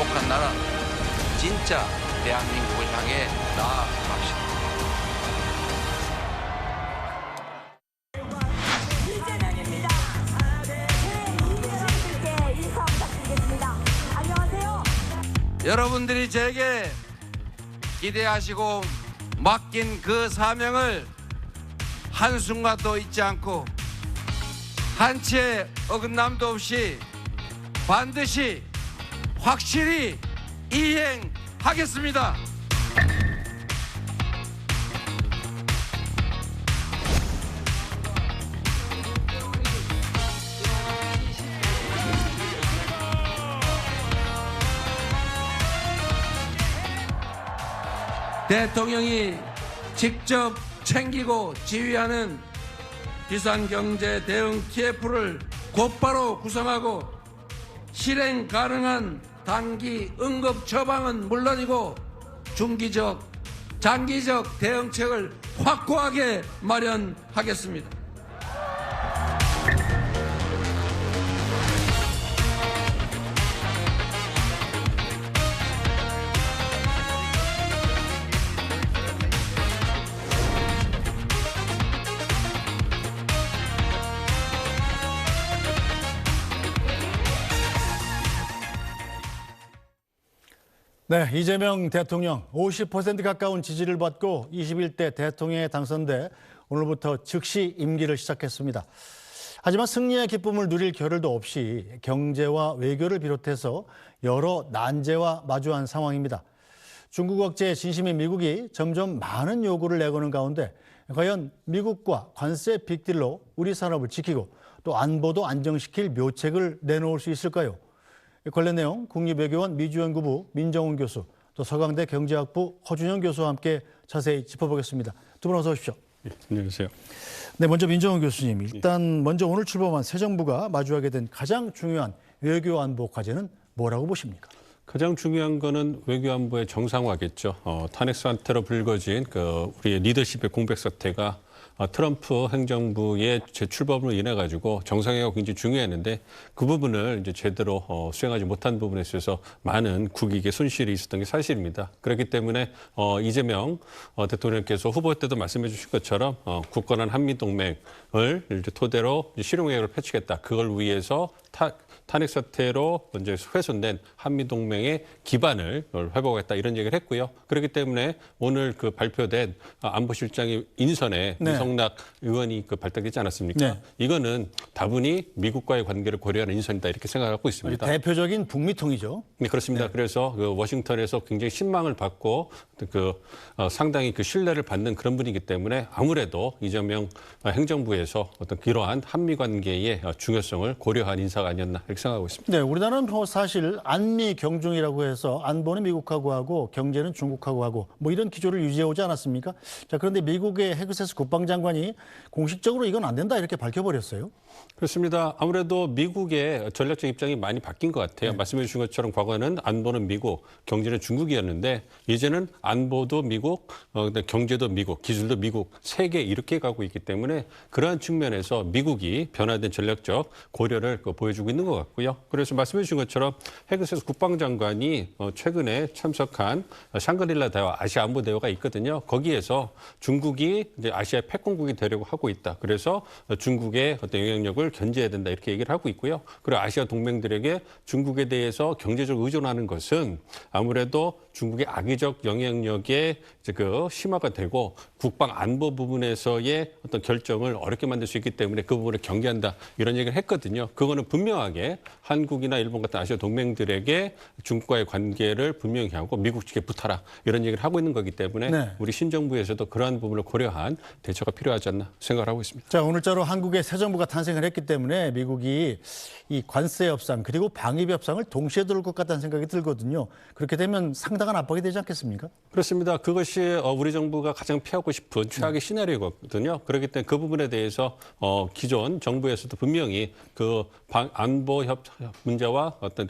행복한 나라, 진짜 대한민국을 향해 나아갑시다. 이재명입니다. 제2대표님께 인사 부탁드리겠습니다. 안녕하세요. 여러분들이 제게 기대하시고 맡긴 그 사명을 한순간도 잊지 않고 한치의 어긋남도 없이 반드시 확실히 이행하겠습니다. 대통령이 직접 챙기고 지휘하는 비상경제 대응 TF를 곧바로 구성하고 실행 가능한 단기 응급 처방은 물론이고 중기적, 장기적 대응책을 확고하게 마련하겠습니다. 네, 이재명 대통령 50% 가까운 지지를 받고 21대 대통령에 당선돼 오늘부터 즉시 임기를 시작했습니다. 하지만 승리의 기쁨을 누릴 겨를도 없이 경제와 외교를 비롯해서 여러 난제와 마주한 상황입니다. 중국 억제에 진심인 미국이 점점 많은 요구를 내거는 가운데 과연 미국과 관세 빅딜로 우리 산업을 지키고 또 안보도 안정시킬 묘책을 내놓을 수 있을까요? 관련 내용 국립외교원 미주연구부 민정훈 교수, 또 서강대 경제학부 허준영 교수와 함께 자세히 짚어보겠습니다. 두 분 어서 오십시오. 네, 안녕하세요. 네, 먼저 민정훈 교수님, 일단 먼저 오늘 출범한 새 정부가 마주하게 된 가장 중요한 외교 안보 과제는 뭐라고 보십니까? 가장 중요한 거는 외교 안보의 정상화겠죠. 탄핵 사태로 불거진 우리의 리더십의 공백 사태가 트럼프 행정부의 재출범으로 인해 가지고 정상화가 굉장히 중요했는데 그 부분을 이제 제대로 수행하지 못한 부분에 있어서 많은 국익의 손실이 있었던 게 사실입니다. 그렇기 때문에 이재명 대통령께서 후보 때도 말씀해 주신 것처럼 굳건한 한미 동맹을 이제 토대로 실용외교를 펼치겠다. 그걸 위해서 탄핵 사태로 이제 훼손된 한미 동맹의 기반을 회복하겠다 이런 얘기를 했고요. 그렇기 때문에 오늘 그 발표된 안보실장의 인선에 유성락 의원이 발탁되지 않았습니까? 네. 이거는 다분히 미국과의 관계를 고려하는 인선이다 이렇게 생각하고 있습니다. 대표적인 북미통이죠. 네, 그렇습니다. 네. 그래서 워싱턴에서 굉장히 신망을 받고 상당히 신뢰를 받는 그런 분이기 때문에 아무래도 이재명 행정부에서 어떤 그러한 한미 관계의 중요성을 고려한 인사가 아니었나 이렇게 생각하고 있습니다. 네, 우리나라는 사실 안미 경중이라고 해서 안보는 미국하고 하고 경제는 중국하고 하고 뭐 이런 기조를 유지해 오지 않았습니까? 자, 그런데 미국의 헤그세스 국방장관이 공식적으로 이건 안 된다 이렇게 밝혀버렸어요. 그렇습니다. 아무래도 미국의 전략적 입장이 많이 바뀐 것 같아요. 말씀해 주신 것처럼 과거에는 안보는 미국, 경제는 중국이었는데 이제는 안보도 미국, 경제도 미국, 기술도 미국, 세계 이렇게 가고 있기 때문에 그러한 측면에서 미국이 변화된 전략적 고려를 보여주고 있는 것 같고요. 그래서 말씀해 주신 것처럼 헤그세스 국방장관이 최근에 참석한 샹그릴라 대화, 아시아 안보 대화가 있거든요. 거기에서 중국이 이제 아시아 패권국이 되려고 하고 있다. 그래서 중국의 어떤 영향력을 견제해야 된다 이렇게 얘기를 하고 있고요. 그리고 아시아 동맹들에게 중국에 대해서 경제적으로 의존하는 것은 아무래도 중국의 악의적 영향력에 이제 심화가 되고 국방 안보 부분에서의 어떤 결정을 어렵게 만들 수 있기 때문에 그 부분을 경계한다 이런 얘기를 했거든요. 그거는 분명하게 한국이나 일본 같은 아시아 동맹들에게 중국과의 관계를 분명히 하고 미국 측에 붙어라 이런 얘기를 하고 있는 거기 때문에 우리 신정부에서도 그러한 부분을 고려한 대처가 필요하지 않나 생각을 하고 있습니다. 자, 오늘자로 한국의 새 정부가 탄생을 했기 때문에 미국이 이 관세 협상 그리고 방위비 협상을 동시에 들을 것 같다는 생각이 들거든요. 그렇게 되면 상당한 압박이 되지 않겠습니까? 그렇습니다. 그것이 우리 정부가 가장 피하고 싶은 최악의 시나리오거든요. 그렇기 때문에 그 부분에 대해서 기존 정부에서도 분명히 안보 문제와 어떤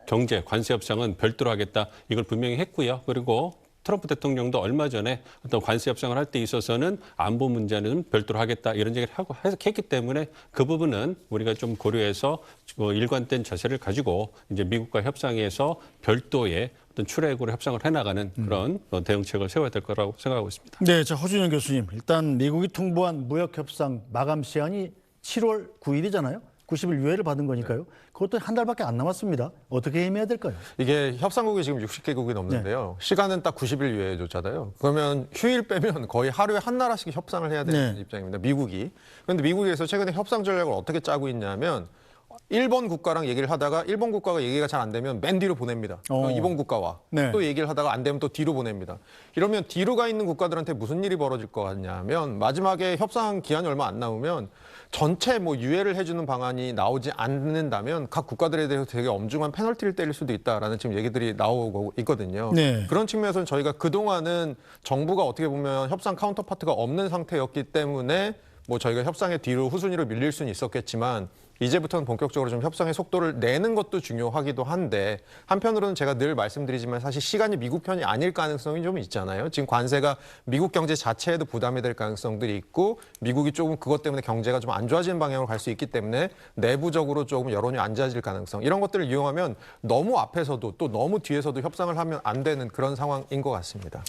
경제 관세 협상은 별도로 하겠다 이걸 분명히 했고요. 그리고 트럼프 대통령도 얼마 전에 어떤 관세 협상을 할 때 있어서는 안보 문제는 별도로 하겠다 이런 얘기를 하고 했기 때문에 그 부분은 우리가 좀 고려해서 일관된 자세를 가지고 이제 미국과 협상에서 별도의 어떤 출애굽으로 협상을 해나가는 그런 대응책을 세워야 될 거라고 생각하고 있습니다. 네, 자 허준영 교수님, 일단 미국이 통보한 무역 협상 마감 시한이 7월 9일이잖아요. 90일 유예를 받은 거니까요. 그것도 한 달밖에 안 남았습니다. 어떻게 임해야 될까요? 이게 협상국이 지금 60개국이 넘는데요. 시간은 딱 90일 유예 줬잖아요. 그러면 휴일 빼면 거의 하루에 한 나라씩 협상을 해야 되는 입장입니다. 미국이. 그런데 미국에서 최근에 협상 전략을 어떻게 짜고 있냐면 일본 국가랑 얘기를 하다가 일본 국가가 얘기가 잘 안 되면 맨 뒤로 보냅니다. 일본 국가와 또 얘기를 하다가 안 되면 또 뒤로 보냅니다. 이러면 뒤로 가 있는 국가들한테 무슨 일이 벌어질 것 같냐면 마지막에 협상 기한이 얼마 안 남으면 전체 유예를 해주는 방안이 나오지 않는다면 각 국가들에 대해서 되게 엄중한 페널티를 때릴 수도 있다라는 지금 얘기들이 나오고 있거든요. 네. 그런 측면에서는 저희가 그동안은 정부가 어떻게 보면 협상 카운터파트가 없는 상태였기 때문에 저희가 협상의 뒤로 후순위로 밀릴 수는 있었겠지만 이제부터는 본격적으로 좀 협상의 속도를 내는 것도 중요하기도 한데 한편으로는 제가 늘 말씀드리지만 사실 시간이 미국 편이 아닐 가능성이 좀 있잖아요. 지금 관세가 미국 경제 자체에도 부담이 될 가능성들이 있고 미국이 조금 그것 때문에 경제가 좀 안 좋아지는 방향으로 갈 수 있기 때문에 내부적으로 조금 여론이 안 좋아질 가능성 이런 것들을 이용하면 너무 앞에서도 또 너무 뒤에서도 협상을 하면 안 되는 그런 상황인 것 같습니다.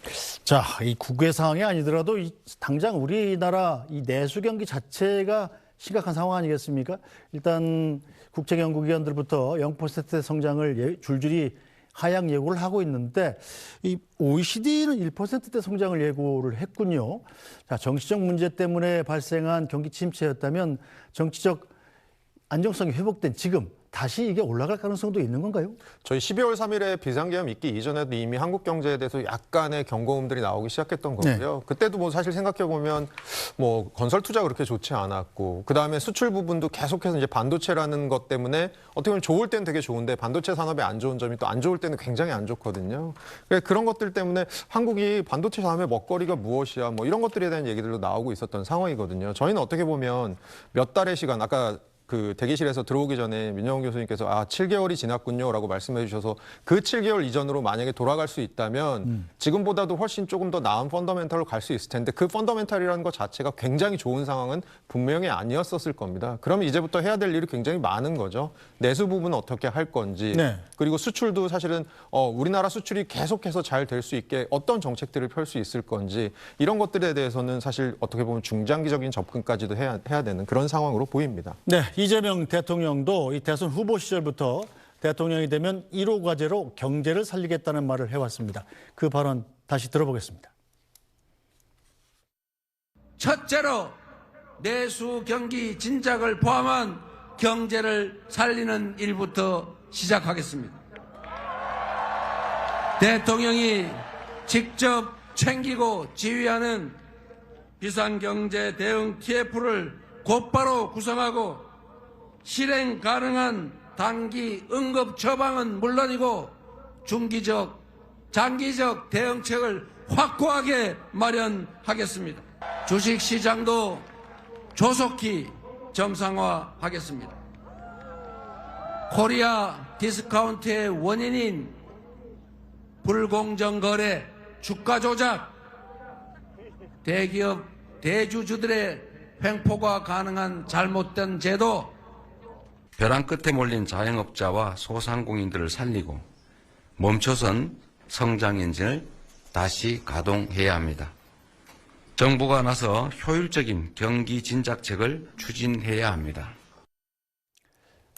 자, 이 국외 상황이 아니더라도 당장 우리나라 이 내수 경기 자체가 심각한 상황 아니겠습니까? 일단 국제연구기관들부터 0% 성장을 줄줄이 하향 예고를 하고 있는데 이 OECD는 1%대 성장을 예고를 했군요. 자, 정치적 문제 때문에 발생한 경기 침체였다면 정치적 안정성이 회복된 지금 다시 이게 올라갈 가능성도 있는 건가요? 저희 12월 3일에 비상계엄 있기 이전에도 이미 한국 경제에 대해서 약간의 경고음들이 나오기 시작했던 거고요. 그때도 사실 생각해보면 건설 투자 그렇게 좋지 않았고 그다음에 수출 부분도 계속해서 이제 반도체라는 것 때문에 어떻게 보면 좋을 때는 되게 좋은데 반도체 산업에 안 좋은 점이 또 안 좋을 때는 굉장히 안 좋거든요. 그런 것들 때문에 한국이 반도체 산업의 먹거리가 무엇이야 이런 것들에 대한 얘기들도 나오고 있었던 상황이거든요. 저희는 어떻게 보면 몇 달의 시간 아까 대기실에서 들어오기 전에 민영훈 교수님께서 7개월이 지났군요라고 말씀해 주셔서 그 7개월 이전으로 만약에 돌아갈 수 있다면 지금보다도 훨씬 조금 더 나은 펀더멘털로 갈 수 있을 텐데 그 펀더멘털이라는 것 자체가 굉장히 좋은 상황은 분명히 아니었었을 겁니다. 그러면 이제부터 해야 될 일이 굉장히 많은 거죠. 내수 부분은 어떻게 할 건지 그리고 수출도 사실은 우리나라 수출이 계속해서 잘 될 수 있게 어떤 정책들을 펼 수 있을 건지 이런 것들에 대해서는 사실 어떻게 보면 중장기적인 접근까지도 해야 되는 그런 상황으로 보입니다. 네, 이재명 대통령도 이 대선 후보 시절부터 대통령이 되면 1호 과제로 경제를 살리겠다는 말을 해왔습니다. 그 발언 다시 들어보겠습니다. 첫째로 내수 경기 진작을 포함한 경제를 살리는 일부터 시작하겠습니다. 대통령이 직접 챙기고 지휘하는 비상경제 대응 TF를 곧바로 구성하고 실행 가능한 단기 응급 처방은 물론이고 중기적, 장기적 대응책을 확고하게 마련하겠습니다. 주식시장도 조속히 정상화하겠습니다. 코리아 디스카운트의 원인인 불공정 거래, 주가 조작, 대기업, 대주주들의 횡포가 가능한 잘못된 제도, 벼랑 끝에 몰린 자영업자와 소상공인들을 살리고 멈춰선 성장 엔진을 다시 가동해야 합니다. 정부가 나서 효율적인 경기 진작책을 추진해야 합니다.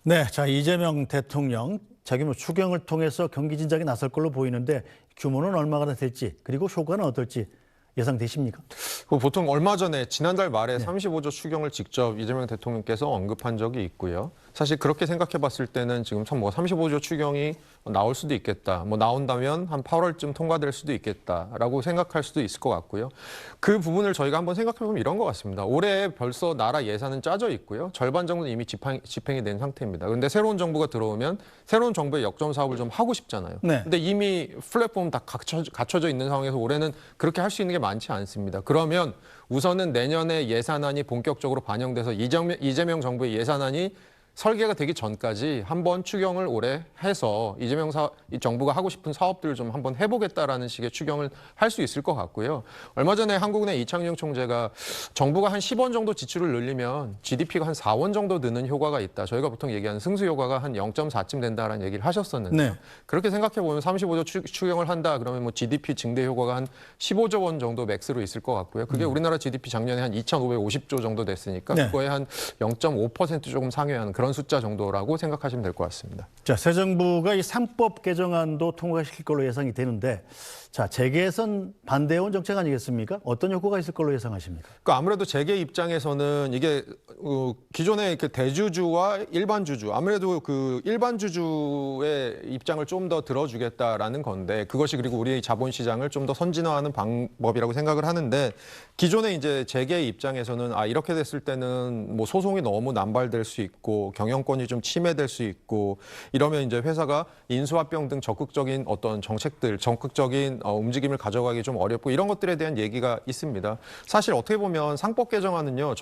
네, 자 이재명 대통령 자기 추경을 통해서 경기 진작에 나설 걸로 보이는데 규모는 얼마나 될지 그리고 효과는 어떨지 예상되십니까? 보통 얼마 전에 지난달 말에 35조 추경을 직접 이재명 대통령께서 언급한 적이 있고요. 사실 그렇게 생각해 봤을 때는 지금 35조 추경이 나올 수도 있겠다. 나온다면 한 8월쯤 통과될 수도 있겠다라고 생각할 수도 있을 것 같고요. 그 부분을 저희가 한번 생각해 보면 이런 것 같습니다. 올해 벌써 나라 예산은 짜져 있고요. 절반 정도는 이미 집행이 된 상태입니다. 그런데 새로운 정부가 들어오면 새로운 정부의 역점 사업을 좀 하고 싶잖아요. 근데 이미 플랫폼 다 갖춰져 있는 상황에서 올해는 그렇게 할 수 있는 게 많지 않습니다. 그러면 우선은 내년에 예산안이 본격적으로 반영돼서 이재명 정부의 예산안이 설계가 되기 전까지 한번 추경을 올해 해서 이 정부가 하고 싶은 사업들을 좀 한번 해보겠다라는 식의 추경을 할 수 있을 것 같고요. 얼마 전에 한국은행 이창용 총재가 정부가 한 10원 정도 지출을 늘리면 GDP가 한 4원 정도 느는 효과가 있다. 저희가 보통 얘기하는 승수 효과가 한 0.4쯤 된다라는 얘기를 하셨었는데요. 네. 그렇게 생각해 보면 35조 추경을 한다 그러면 뭐 GDP 증대 효과가 한 15조 원 정도 맥스로 있을 것 같고요. 그게 우리나라 GDP 작년에 한 2,550조 정도 됐으니까 네. 그거에 한 0.5% 조금 상회하는 그런 숫자 정도라고 생각하시면 될 것 같습니다. 자, 새 정부가 이 3법 개정안도 통과시킬 걸로 예상이 되는데, 자, 재계선 반대해온 정책 아니겠습니까? 어떤 효과가 있을 걸로 예상하십니까? 그러니까 아무래도 재계 입장에서는 이게 기존의 그 대주주와 일반 주주, 아무래도 그 일반 주주의 입장을 좀 더 들어주겠다라는 건데, 그것이 그리고 우리 자본시장을 좀 더 선진화하는 방법이라고 생각을 하는데, 기존의 이제 재계 입장에서는 이렇게 됐을 때는 뭐 소송이 너무 남발될 수 있고 경영권이 좀 침해될 수 있고 이러면 이제 회사가 인수합병 등 적극적인 어떤 정책들, 적극적인 움직임을 가져가기 좀 어렵고 이런 것들에 대한 얘기가 있습니다. 사실 어떻게 보면 상법 개정안은요,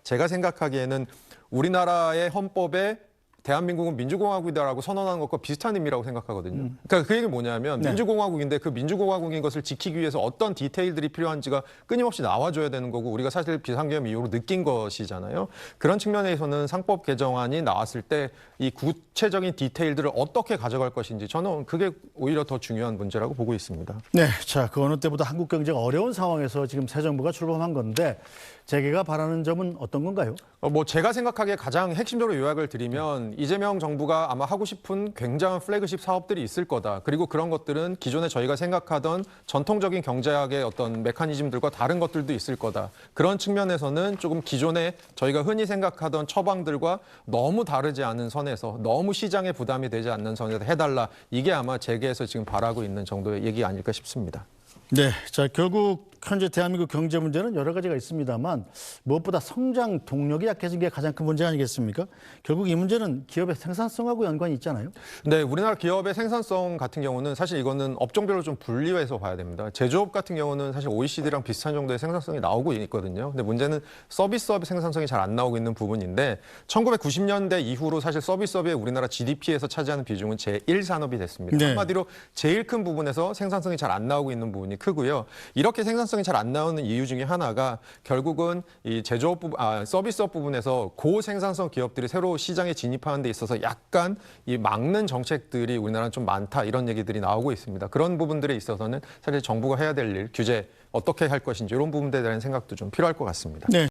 제가 생각하기에는 우리나라의 헌법에 대한민국은 민주공화국이다라고 선언하는 것과 비슷한 의미라고 생각하거든요. 그러니까 그 얘기는 뭐냐면 네. 민주공화국인데 그 민주공화국인 것을 지키기 위해서 어떤 디테일들이 필요한지가 끊임없이 나와줘야 되는 거고 우리가 사실 비상계엄 이후로 느낀 것이잖아요. 그런 측면에서는 상법 개정안이 나왔을 때 이 구체적인 디테일들을 어떻게 가져갈 것인지 저는 그게 오히려 더 중요한 문제라고 보고 있습니다. 네, 자, 그 어느 때보다 한국 경제가 어려운 상황에서 지금 새 정부가 출범한 건데, 재계가 바라는 점은 어떤 건가요? 뭐 제가 생각하기에 가장 핵심적으로 요약을 드리면 이재명 정부가 아마 하고 싶은 굉장한 플래그십 사업들이 있을 거다. 그리고 그런 것들은 기존에 저희가 생각하던 전통적인 경제학의 어떤 메커니즘들과 다른 것들도 있을 거다. 그런 측면에서는 조금 기존에 저희가 흔히 생각하던 처방들과 너무 다르지 않은 선에서 너무 시장에 부담이 되지 않는 선에서 해달라. 이게 아마 재계에서 지금 바라고 있는 정도의 얘기 아닐까 싶습니다. 네, 자, 결국 현재 대한민국 경제 문제는 여러 가지가 있습니다만 무엇보다 성장 동력이 약해진 게 가장 큰 문제 아니겠습니까? 결국 이 문제는 기업의 생산성하고 연관이 있잖아요. 네, 우리나라 기업의 생산성 같은 경우는 사실 이거는 업종별로 좀 분리해서 봐야 됩니다. 제조업 같은 경우는 사실 OECD랑 비슷한 정도의 생산성이 나오고 있거든요. 근데 문제는 서비스업의 생산성이 잘 안 나오고 있는 부분인데 1990년대 이후로 사실 서비스업의 우리나라 GDP에서 차지하는 비중은 제1산업이 됐습니다. 네. 한마디로 제일 큰 부분에서 생산성이 잘 안 나오고 있는 부분이 크고요. 이렇게 생산성이 잘 안 나오는 이유 중에 하나가 결국은 이 제조업 서비스업 부분에서 고생산성 기업들이 새로 시장에 진입하는 데 있어서 약간 이 막는 정책들이 우리나라는 좀 많다 이런 얘기들이 나오고 있습니다. 그런 부분들에 있어서는 사실 정부가 해야 될 일, 규제 어떻게 할 것인지 이런 부분들에 대한 생각도 좀 필요할 것 같습니다. 네.